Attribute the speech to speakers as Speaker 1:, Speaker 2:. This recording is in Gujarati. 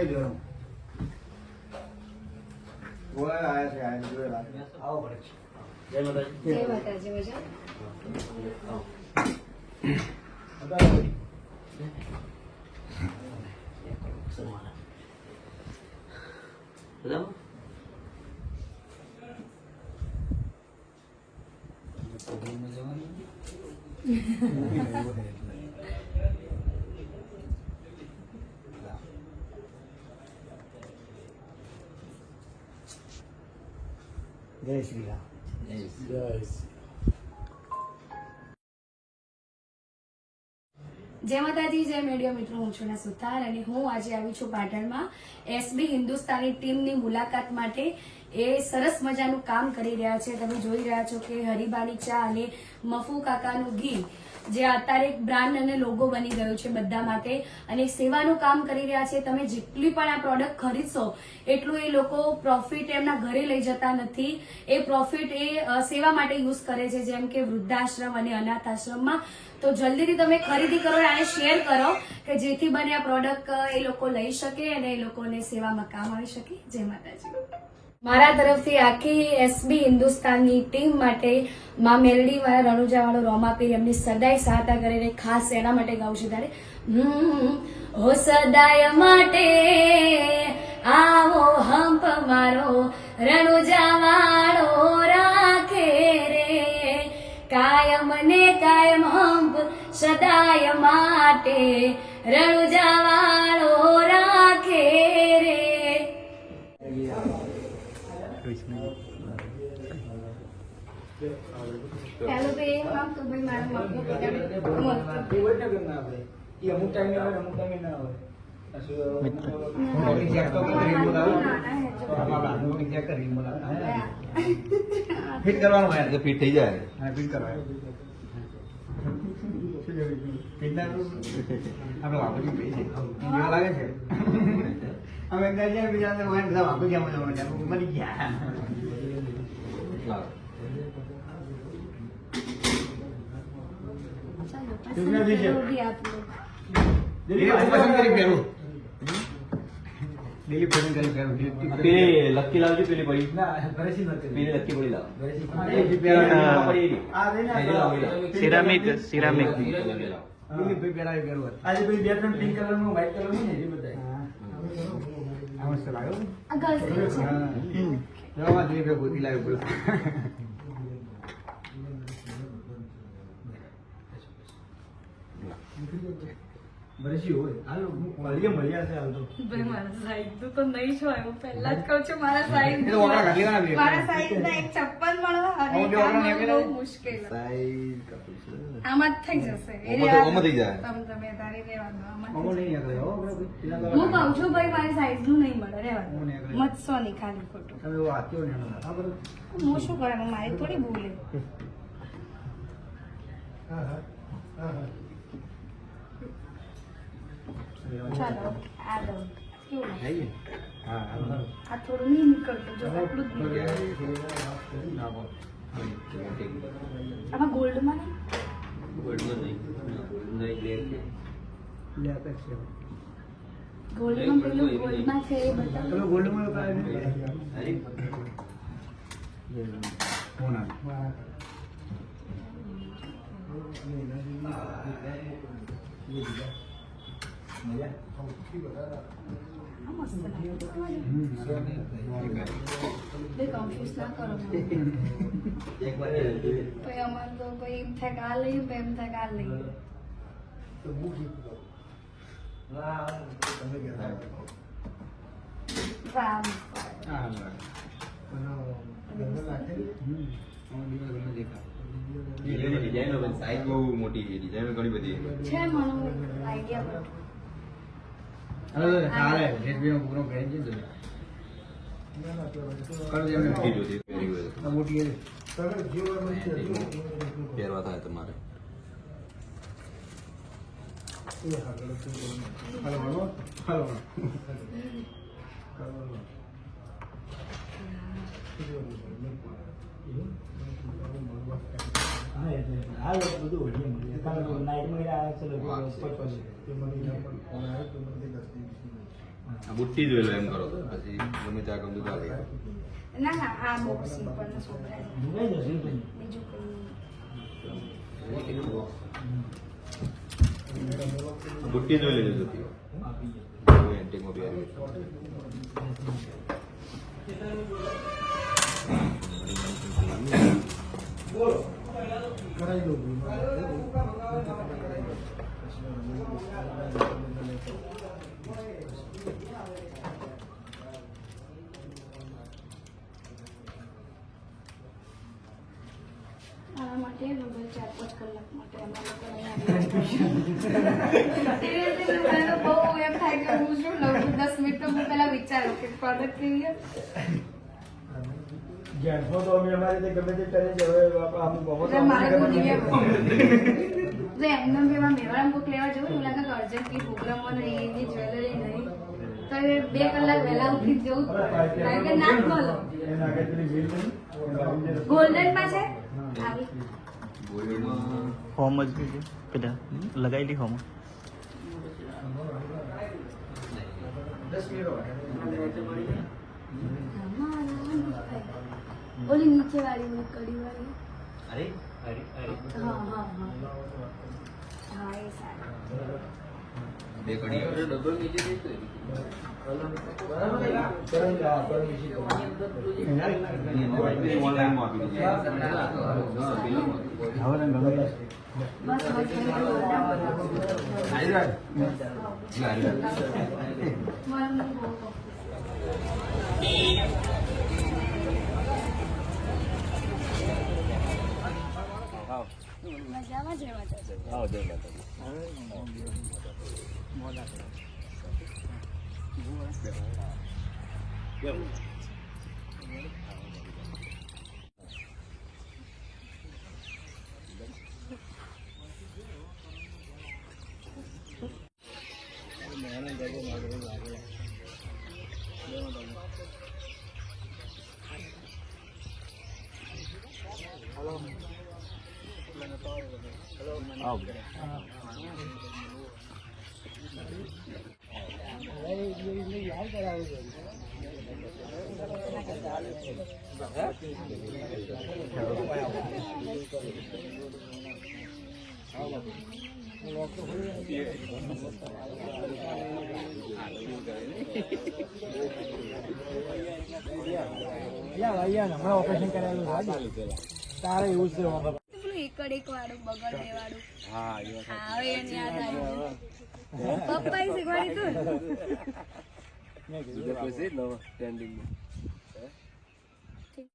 Speaker 1: કહી દો બોલા આયા છે આયા જોયેલા આવો પડે જય માતાજી
Speaker 2: જય માતાજી મજા
Speaker 1: જય શ્રી રામ જય
Speaker 2: જય માતાજી જય મીડિયા મિત્રો હું છું સુથાર અને હું આજે આવી છું પાટણમાં એસબી હિન્દુસ્તાની ટીમની મુલાકાત માટે એ સરસ મજાનું કામ કરી રહ્યા છે તમે જોઈ રહ્યા છો કે હરિબાની ચા અને મફુ કાકાનું ઘી જે અત્યારે એક બ્રાન્ડ અને લોગો બની ગયો છે બધા માટે અને સેવાનું કામ કરી રહ્યા છે તમે જેટલી પણ આ પ્રોડક્ટ ખરીદશો એટલું એ લોકો પ્રોફિટ એમના ઘરે લઈ જતા નથી એ પ્રોફિટ એ સેવા માટે યુઝ કરે છે જેમ કે વૃદ્ધાશ્રમ અને અનાથ આશ્રમમાં તો જલ્દીથી તમે ખરીદી કરો અને શેર કરો કે જેથી બને આ પ્રોડક્ટ એ લોકો લઈ શકે અને એ લોકોને સેવામાં કામ આવી શકે જય માતાજી મારા તરફથી આખી એસબી હિન્દુસ્તાનની ટીમ માટે માં મેલડી વાળા રણુજાવાળો રોમાપીર એમની સદાય સહાયતા કરીને ખાસ એના માટે ગાઉં છું ત્યારે હો સદાય માટે આવો હંપ મારો રણુજાવાળો રાખે રે કાયમ ને કાયમ હંપ સદાય માટે રણુજાવાળો રાખે રે પહેલો તો એ કામ તો ભાઈ મારા
Speaker 1: અમુક ટાઈમે આવે અમુક ટાઈમે ના આવે ફિટ કરવાનું હોય તો ફિટ થઈ જાય હા ફિટ કરવાનું ફિટ ના આપણે વાપરી પી છે જેવા લાગે છે અમે ગયા બીજા બધા વાપરી ગયા મળી ગયા
Speaker 3: લકી લાવજો પેલી પડી પેલી લકી પડી લાવ
Speaker 4: સિરામિક સિરામિક
Speaker 1: આજે પેલી બે ત્રણ પિંક કલર નું વ્હાઈટ કલર નું ને એ બધા મસ્ત લાગ્યો ગોતી લાવ્યો બરસી હોય હાલો મળ્યા છે હાલ તો
Speaker 2: ભાઈ મારા સાઈઝ તો નહીં છો આવ્યો પહેલા જ કહું છું મારા સાઈઝ મારા સાઈઝ ના એક ચપ્પલ મળવા અને બહુ મુશ્કેલ આમાં જ થઈ જશે
Speaker 3: ઓમાં થઈ જાય
Speaker 2: તમે તારી રહેવાનું આમાં
Speaker 1: અમો નહીં નીકળે હો
Speaker 2: હું કહું છું ભાઈ મારી સાઈઝ નું નહીં મળે રહેવાનું મતસો નહીં ખાલી ખોટું
Speaker 1: તમે એવો આત્યો ને
Speaker 2: હું શું કરવાનું મારી થોડી ભૂલે ચાલો આ દઉં કેવું લાગે? આ થોડું નહીં નીકળતું જો આટલું જ નીકળે આમાં ગોલ્ડમાં ગોલ્ડમાં પેલું ગોલ્ડમાં છે એ બતાવો
Speaker 1: તમે ગોલ્ડમાં
Speaker 2: કન્ફ્યુઝ ના કરો પછી અમારે તો પછી એમ થાય કે આ લઈએ પછી એમ થાય કે આ લઈએ
Speaker 3: સાઈઝ બહુ મોટી છે ડિઝાઇન ઘણી બધી
Speaker 2: છે મને આઈડિયા
Speaker 1: પૂરો કરી
Speaker 3: પહેરવા થાય તમારે આ બુટ્ટી જોઈ લો એમ કરો તો પછી ગમે ત્યાં ગમતું ચાલે
Speaker 2: ના ના આ બહુ સિમ્પલ ના છોકરા બીજું કઈ
Speaker 3: બુટ્ટી જોઈ લેજો જતી એન્ટિકમાં બી આવી
Speaker 1: કરાવી દો
Speaker 2: આના માટે લગભગ 4-5 કલાક માટે અમે લોકો અહીંયા બહુ એમ થાય કે હું શું લઉં 10 મિનિટ તો હું પહેલા વિચારું કે પ્રોડક્ટ કેવી છે.
Speaker 1: જેન્ટ્સનો તો અમે અમારી રીતે ગમે તે કરે છે હવે આમ બહુ
Speaker 2: એટલે મારે બહુ દિવ્ય એમનેમ એમાં મેવાડા બુક લેવા જવું એવું લાગે કે અર્જન્ટલી પ્રોગ્રામમાં એની જ્વેલરી નહીં તો એ 2 કલાક વહેલા ઉઠી જવું કારણ કે ના બોલો
Speaker 1: એના આગળ પેલી બિલ નહીં
Speaker 2: ગોલ્ડનમાં છે આવી
Speaker 3: ગોલ્ડમાં
Speaker 4: હોમ જ પેલા લગાવેલી હોમ
Speaker 1: 10 મિનિટ
Speaker 2: ઓલી નીચે વાળી કડી વાળી
Speaker 3: અરે
Speaker 2: હા હા હા હા એ સારી
Speaker 3: બે કડી ઓનલાઈનમાં આપી દીધી
Speaker 2: બસ મજામાં જ રહેવા
Speaker 1: હમણાં ઓપરેશન કરાયેલું તારે એવું જ
Speaker 2: એકડ એક વાળું બગડ બે વાળું આવે એને યાદ આવ્યું પપ્પાએ શીખવાડી તું